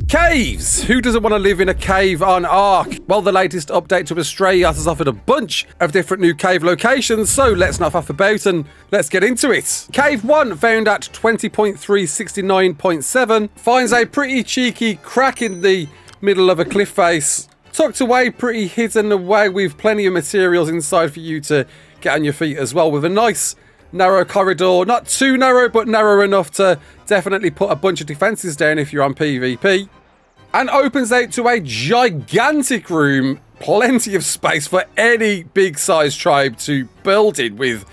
Caves! Who doesn't want to live in a cave on ARK? Well, the latest update to Astraeos has offered a bunch of different new cave locations, so let's not faff about and let's get into it. Cave 1, found at 20.369.7, finds a pretty cheeky crack in the middle of a cliff face. Tucked away, pretty hidden away with plenty of materials inside for you to get on your feet as well, with a nice narrow corridor. Not too narrow, but narrow enough to definitely put a bunch of defenses down if you're on PvP. And opens out to a gigantic room, plenty of space for any big sized tribe to build in, with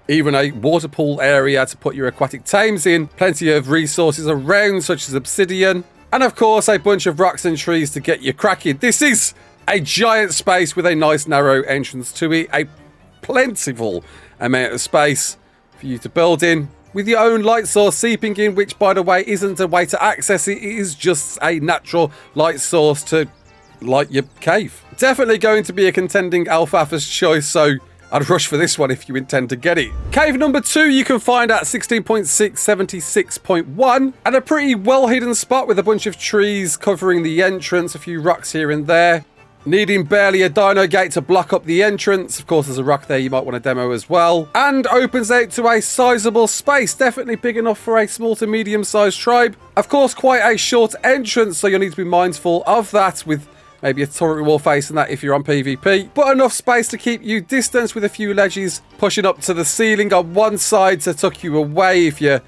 even a water pool area to put your aquatic tames in, plenty of resources around such as obsidian, and of course a bunch of rocks and trees to get you cracking. This is a giant space with a nice narrow entrance to it, a plentiful amount of space for you to build in, with your own light source seeping in, which by the way isn't a way to access it, it is just a natural light source to light your cave. Definitely going to be a contending alfalfa's choice, so I'd rush for this one if you intend to get it. Cave number 2 you can find at 16.676.1, and a pretty well hidden spot with a bunch of trees covering the entrance, a few rocks here and there. Needing barely a dino gate to block up the entrance. Of course, there's a rock there you might want to demo as well. And opens out to a sizable space. Definitely big enough for a small to medium-sized tribe. Of course, quite a short entrance, so you'll need to be mindful of that, with maybe a turret wall facing that if you're on PvP. But enough space to keep you distanced, with a few ledges pushing up to the ceiling on one side to tuck you away if you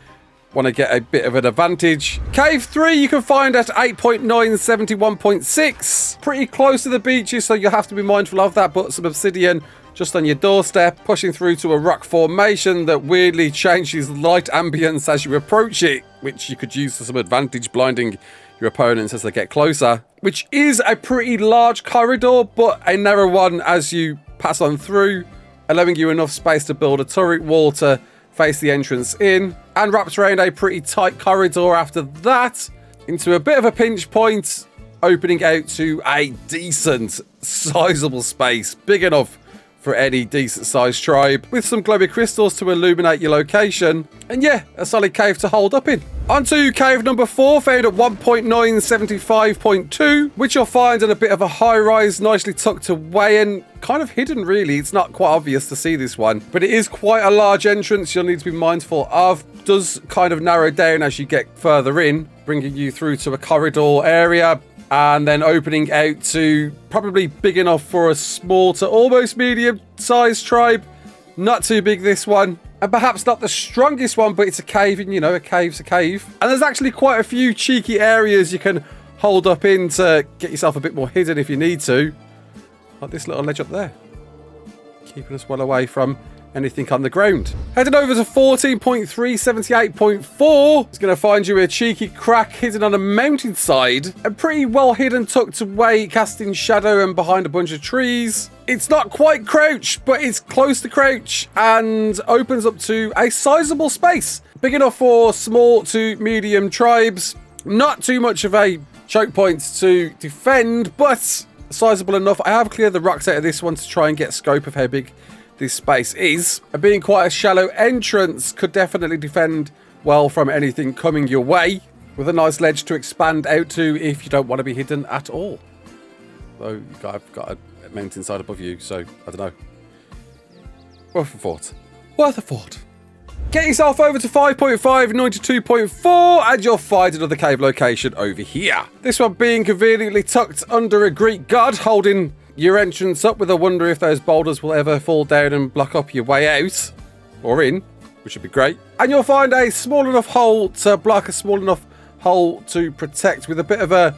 want to get a bit of an advantage. Cave 3 you can find at 8.971.6. Pretty close to the beaches, so you'll have to be mindful of that, but some obsidian just on your doorstep, pushing through to a rock formation that weirdly changes light ambience as you approach it, which you could use to some advantage, blinding your opponents as they get closer. Which is a pretty large corridor, but a narrow one as you pass on through, allowing you enough space to build a turret wall to face the entrance in, and wraps around a pretty tight corridor after that into a bit of a pinch point, opening out to a decent sizable space, big enough for any decent sized tribe, with some glowy crystals to illuminate your location, and yeah, a solid cave to hold up in. On to cave number 4, found at 1.975.2, which you'll find in a bit of a high rise, nicely tucked away and kind of hidden really. It's not quite obvious to see this one, but it is quite a large entrance you'll need to be mindful of. Does kind of narrow down as you get further in, bringing you through to a corridor area, and then opening out to probably big enough for a small to almost medium sized tribe. Not too big, this one, and perhaps not the strongest one, but it's a cave, and you know, a cave's a cave. And there's actually quite a few cheeky areas you can hold up in to get yourself a bit more hidden if you need to. Like this little ledge up there, keeping us well away from anything on the ground. Heading over to 14.378.4, it's going to find you a cheeky crack hidden on a mountainside, and pretty well hidden, tucked away, casting shadow and behind a bunch of trees. It's not quite crouch, but it's close to crouch, and opens up to a sizable space, big enough for small to medium tribes. Not too much of a choke point to defend, but sizable enough. I have cleared the rocks out of this one to try and get scope of how big this space is, and being quite a shallow entrance could definitely defend well from anything coming your way, with a nice ledge to expand out to if you don't want to be hidden at all. Though I've got a mountainside above you, so I don't know. Worth a thought. Worth a thought. Get yourself over to 5.592.4 and you'll find another cave location over here. This one being conveniently tucked under a Greek god, holding your entrance up, with a wonder if those boulders will ever fall down and block up your way out or in, which would be great. And you'll find a small enough hole to block, a small enough hole to protect, with a bit of a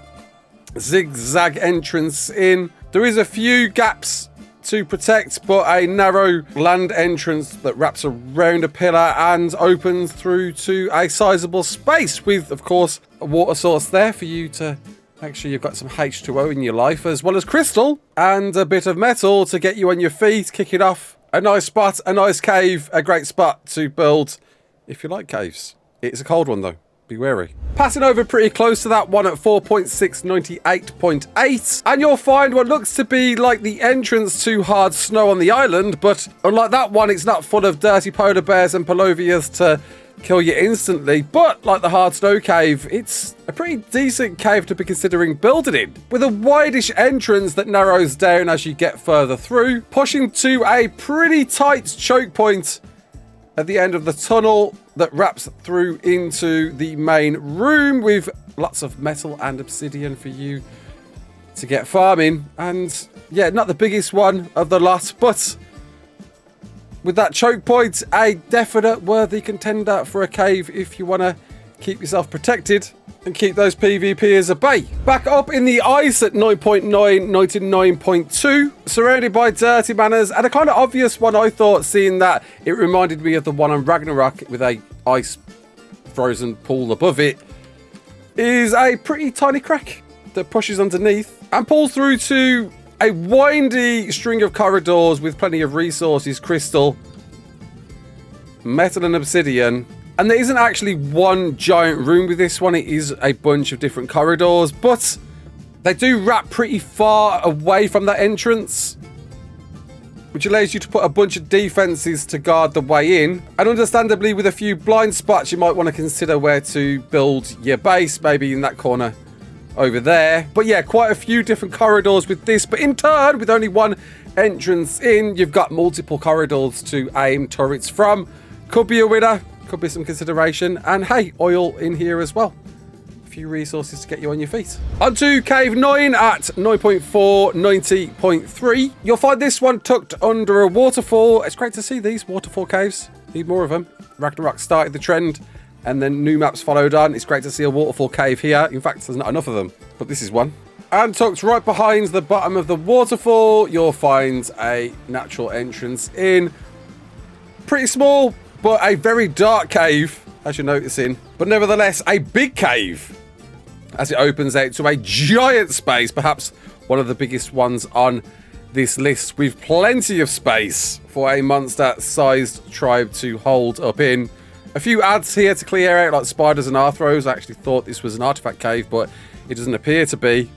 zigzag entrance in. There is a few gaps to protect, but a narrow land entrance that wraps around a pillar and opens through to a sizable space, with of course a water source there for you to make sure you've got some H2O in your life, as well as crystal and a bit of metal to get you on your feet, kick it off. A nice spot, a nice cave, a great spot to build if you like caves. It's a cold one though. be wary. Passing over pretty close to that one at 4.698.8, and you'll find what looks to be like the entrance to hard snow on the island, but unlike that one, it's not full of dirty polar bears and palovias to kill you instantly, but like the hard snow cave, it's a pretty decent cave to be considering building in, with a wideish entrance that narrows down as you get further through, pushing to a pretty tight choke point at the end of the tunnel that wraps through into the main room with lots of metal and obsidian for you to get farming. And yeah, not the biggest one of the lot, but with that choke point, a definite worthy contender for a cave if you want to keep yourself protected and keep those PvPers at bay. Back up in the ice at 9.999.2, surrounded by dirty manners, and a kind of obvious one I thought, seeing that it reminded me of the one on Ragnarok with a ice frozen pool above it, is a pretty tiny crack that pushes underneath and pulls through to a windy string of corridors with plenty of resources, crystal, metal and obsidian. And there isn't actually one giant room with this one, it is a bunch of different corridors, but they do wrap pretty far away from that entrance, which allows you to put a bunch of defenses to guard the way in. And understandably, with a few blind spots, you might want to consider where to build your base, maybe in that corner over there. But yeah, quite a few different corridors with this, but in turn, with only one entrance in, you've got multiple corridors to aim turrets from. Could be a winner, could be some consideration, and hey, oil in here as well. A few resources to get you on your feet. On to Cave 9 at 9.490.3. You'll find this one tucked under a waterfall. It's great to see these waterfall caves. Need more of them. Ragnarok started the trend, and then new maps followed on. It's great to see a waterfall cave here. In fact, there's not enough of them, but this is one. And tucked right behind the bottom of the waterfall, you'll find a natural entrance in. Pretty small, but a very dark cave, as you're noticing. But nevertheless, a big cave, as it opens out to a giant space, perhaps one of the biggest ones on this list, with plenty of space for a monster-sized tribe to hold up in. A few adds here to clear out, like spiders and Astraeos. I actually thought this was an artifact cave, but it doesn't appear to be,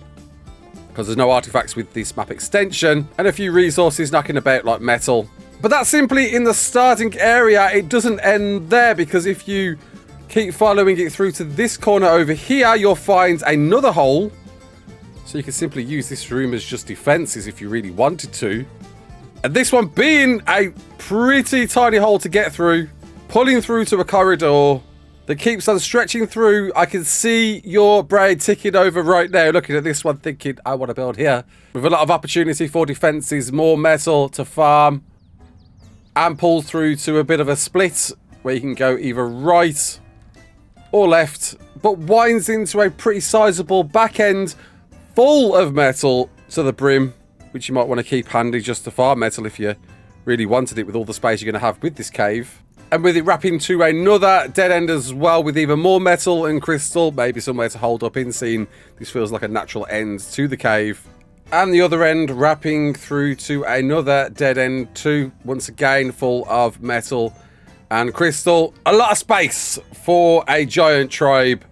because there's no artifacts with this map extension. And a few resources knocking about, like metal. But that's simply in the starting area. It doesn't end there, because if you keep following it through to this corner over here, you'll find another hole. So you can simply use this room as just defenses if you really wanted to. And this one being a pretty tiny hole to get through, pulling through to a corridor that keeps on stretching through. I can see your brain ticking over right now, looking at this one, thinking, I want to build here. With a lot of opportunity for defenses, more metal to farm, and pull through to a bit of a split where you can go either right or left, but winds into a pretty sizable back end full of metal to the brim, which you might want to keep handy just to farm metal if you really wanted it, with all the space you're going to have with this cave. And with it wrapping to another dead end as well, with even more metal and crystal, maybe somewhere to hold up in, seeing this feels like a natural end to the cave. And the other end wrapping through to another dead end too, once again full of metal and crystal. A lot of space for a giant tribe.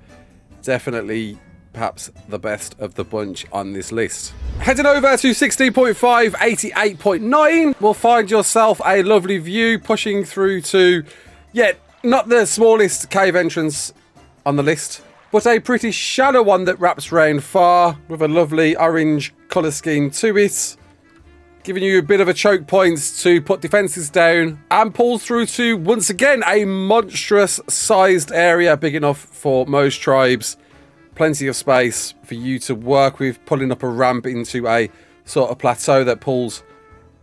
Definitely perhaps the best of the bunch on this list. Heading over to 16.5, 88.9, we'll find yourself a lovely view pushing through to, yeah, not the smallest cave entrance on the list, but a pretty shallow one that wraps round far with a lovely orange colour scheme to it, giving you a bit of a choke point to put defences down, and pull through to, once again, a monstrous sized area big enough for most tribes. Plenty of space for you to work with, pulling up a ramp into a sort of plateau that pulls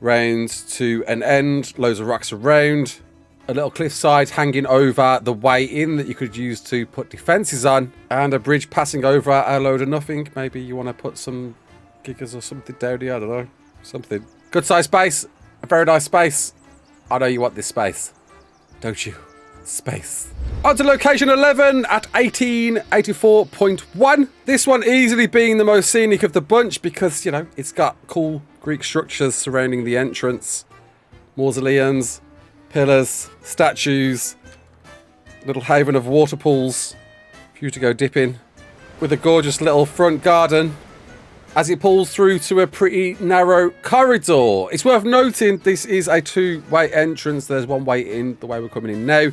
round to an end. Loads of rocks around. A little cliffside hanging over the way in that you could use to put defences on. And a bridge passing over a load of nothing. Maybe you want to put some gigas or something down here. I don't know. Something. Good size space. A very nice space. I know you want this space, don't you? Space. On to location 11 at 1884.1. This one easily being the most scenic of the bunch because, you know, it's got cool Greek structures surrounding the entrance. Mausoleums, pillars, statues, little haven of water pools. for you to go dipping, with a gorgeous little front garden as it pulls through to a pretty narrow corridor. It's worth noting this is a two-way entrance. There's one way in, the way we're coming in now,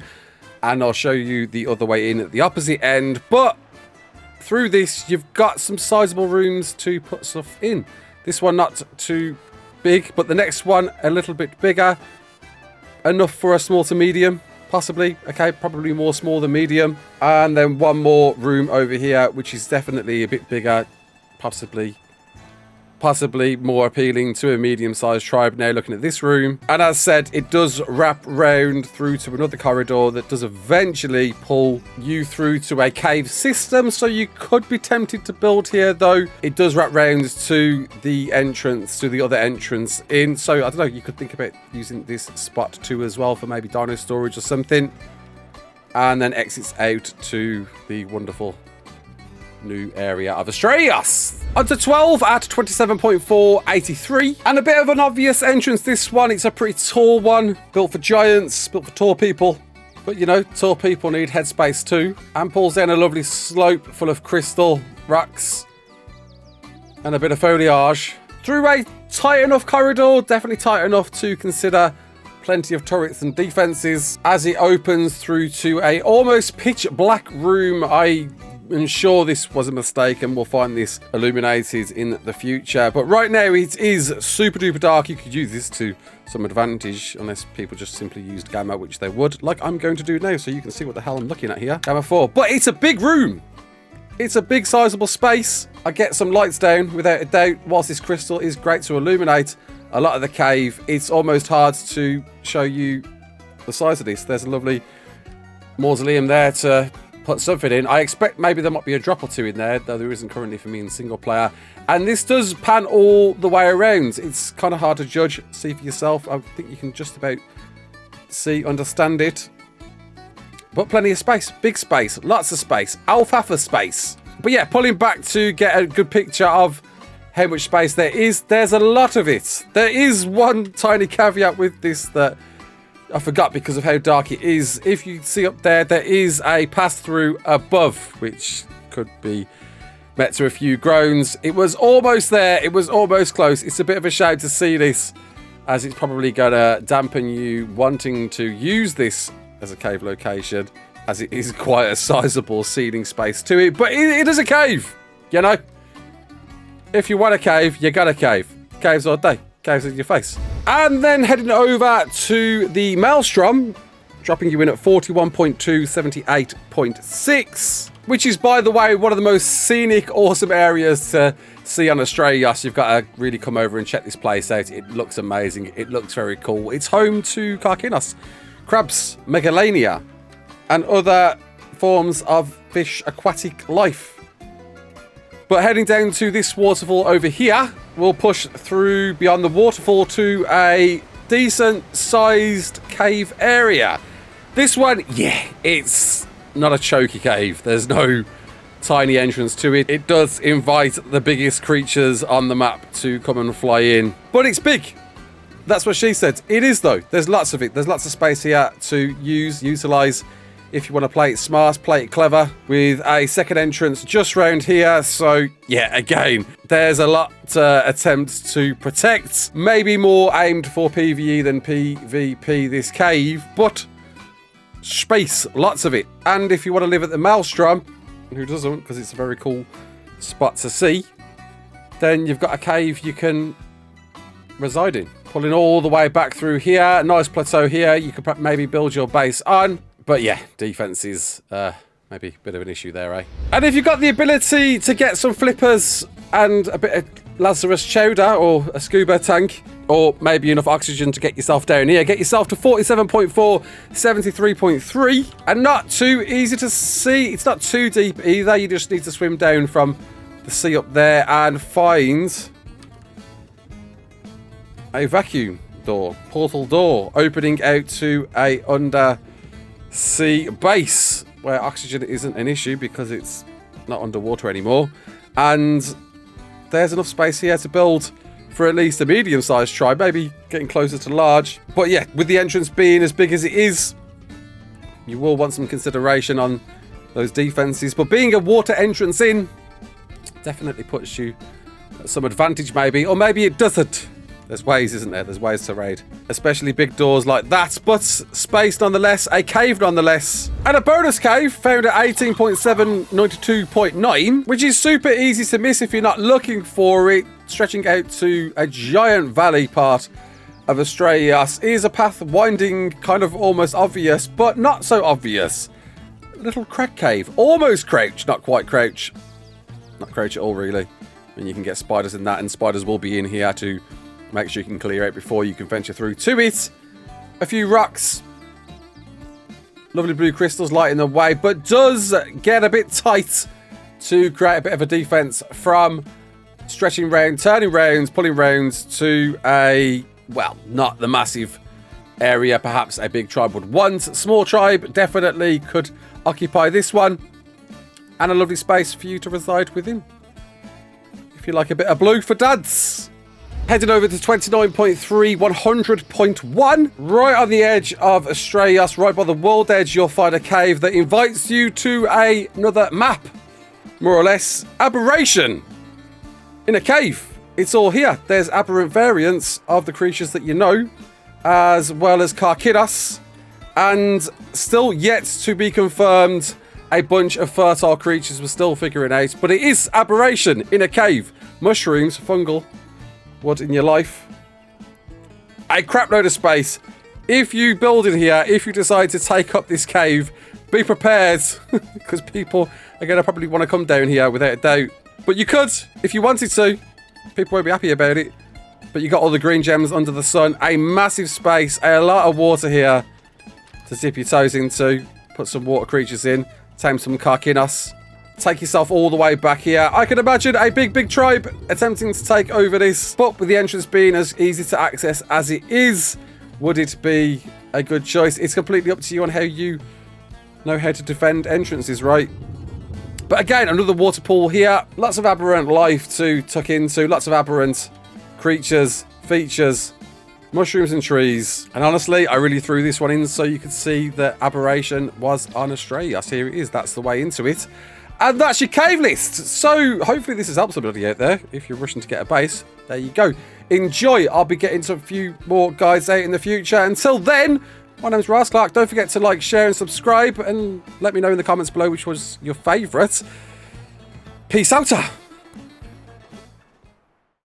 and I'll show you the other way in at the opposite end. But through this, you've got some sizable rooms to put stuff in. This one not too big, but the next one a little bit bigger. Enough for a small to medium, possibly. Okay, probably more small than medium. And then one more room over here, which is definitely a bit bigger, possibly more appealing to a medium-sized tribe now looking at this room. And as said, it does wrap round through to another corridor that does eventually pull you through to a cave system. So you could be tempted to build here, though it does wrap round to the entrance, to the other entrance in. So I don't know, you could think about using this spot too as well for maybe dino storage or something. And then exits out to the wonderful new area of Astraeos. Onto 12 at 27.483. And a bit of an obvious entrance, this one. It's a pretty tall one, built for giants, built for tall people. But you know, tall people need headspace too. And pulls down a lovely slope full of crystal rocks and a bit of foliage through a tight enough corridor, definitely tight enough to consider plenty of turrets and defenses, as it opens through to a almost pitch black room. I'm sure this was a mistake and we'll find this illuminated in the future, but right now it is super duper dark. You could use this to some advantage, unless people just simply used gamma, which they would, like I'm going to do now, so you can see what the hell I'm looking at here. Gamma 4. But it's a big room. It's a big sizable space. I get some lights down without a doubt. Whilst this crystal is great to illuminate a lot of the cave, it's almost hard to show you the size of this. There's a lovely mausoleum there to put something in. I expect maybe there might be a drop or two in there, though there isn't currently for me in single player. And this does pan all the way around. It's kind of hard to judge. See for yourself. I think you can just about understand it. But plenty of space. Big space. Lots of space. Alfalfa space. But yeah, pulling back to get a good picture of how much space there is. There's a lot of it. There is one tiny caveat with this that I forgot because of how dark it is. If you see up there, there is a pass-through above, which could be met to a few groans. It was almost there. It was almost close. It's a bit of a shame to see this, as it's probably going to dampen you wanting to use this as a cave location, as it is quite a sizable ceiling space to it. But it is a cave, you know? If you want a cave, you got a cave. Caves all day. Caves in your face. And then heading over to the Maelstrom, dropping you in at 41.2, 78.6, which is, by the way, one of the most scenic, awesome areas to see on Astraeos. You've got to really come over and check this place out. It looks amazing. It looks very cool. It's home to Carcinos, crabs, megalania, and other forms of fish aquatic life. But heading down to this waterfall over here, we'll push through beyond the waterfall to a decent-sized cave area. This one, yeah, it's not a choky cave. There's no tiny entrance to it. It does invite the biggest creatures on the map to come and fly in. But it's big. That's what she said. It is, though. There's lots of it. There's lots of space here to utilise. If you want to play it smart, play it clever, with a second entrance just round here. So yeah, again, there's a lot to attempt to protect. Maybe more aimed for PvE than PvP, this cave, but space, lots of it. And if you want to live at the Maelstrom, who doesn't, because it's a very cool spot to see, then you've got a cave you can reside in. Pulling all the way back through here, nice plateau here, you could maybe build your base on. But yeah, defense is maybe a bit of an issue there, eh? And if you've got the ability to get some flippers and a bit of Lazarus chowder or a scuba tank, or maybe enough oxygen to get yourself down here, get yourself to 47.4, 73.3, and not too easy to see. It's not too deep either. You just need to swim down from the sea up there and find a vacuum door, portal door, opening out to a undersea base where oxygen isn't an issue because it's not underwater anymore. And there's enough space here to build for at least a medium-sized tribe, maybe getting closer to large. But yeah, with the entrance being as big as it is, you will want some consideration on those defenses. But being a water entrance in definitely puts you at some advantage maybe, or maybe it doesn't. There's ways, isn't there? There's ways to raid, especially big doors like that, but space nonetheless, a cave nonetheless, and a bonus cave found at 18.7, 92.9, which is super easy to miss if you're not looking for it, stretching out to a giant valley part of Astraeos. Is a path winding, kind of almost obvious, but not so obvious. Little crack cave, almost crouch, not quite crouch, not crouch at all really. And you can get spiders in that, and spiders will be in here to make sure you can clear out before you can venture through to it. A few rocks, lovely blue crystals lighting the way, but does get a bit tight to create a bit of a defense from stretching round, turning rounds, pulling rounds to a, well, not the massive area perhaps a big tribe would want. Small tribe definitely could occupy this one, and a lovely space for you to reside within if you like a bit of blue for dads. Heading over to 29.3, 100.1. Right on the edge of Astraeos, right by the world edge, you'll find a cave that invites you to another map. More or less, Aberration. In a cave. It's all here. There's aberrant variants of the creatures that you know, as well as Karkinos. And still yet to be confirmed, a bunch of fertile creatures we're still figuring out. But it is Aberration in a cave. Mushrooms, fungal. What in your life? A crap load of space. If you build in here, if you decide to take up this cave, be prepared, because people are going to probably want to come down here without a doubt. But you could, if you wanted to. People won't be happy about it. But you got all the green gems under the sun. A massive space, a lot of water here to dip your toes into. Put some water creatures in. Tame some Karkinos. Take yourself all the way back here. I can imagine a big tribe attempting to take over this, but with the entrance being as easy to access as it is, would it be a good choice? It's completely up to you on how you know how to defend entrances, right? But again, another water pool here. Lots of aberrant life to tuck into. Lots of aberrant creatures, features, mushrooms and trees. And honestly, I really threw this one in so you could see that Aberration was on Astraeos. Here it is. That's the way into it. And that's your cave list. So hopefully this has helped somebody out there. If you're rushing to get a base, there you go. Enjoy. I'll be getting to a few more guides out in the future. Until then, my name's Clark. Don't forget to like, share and subscribe, and let me know in the comments below which was your favourite. Peace out.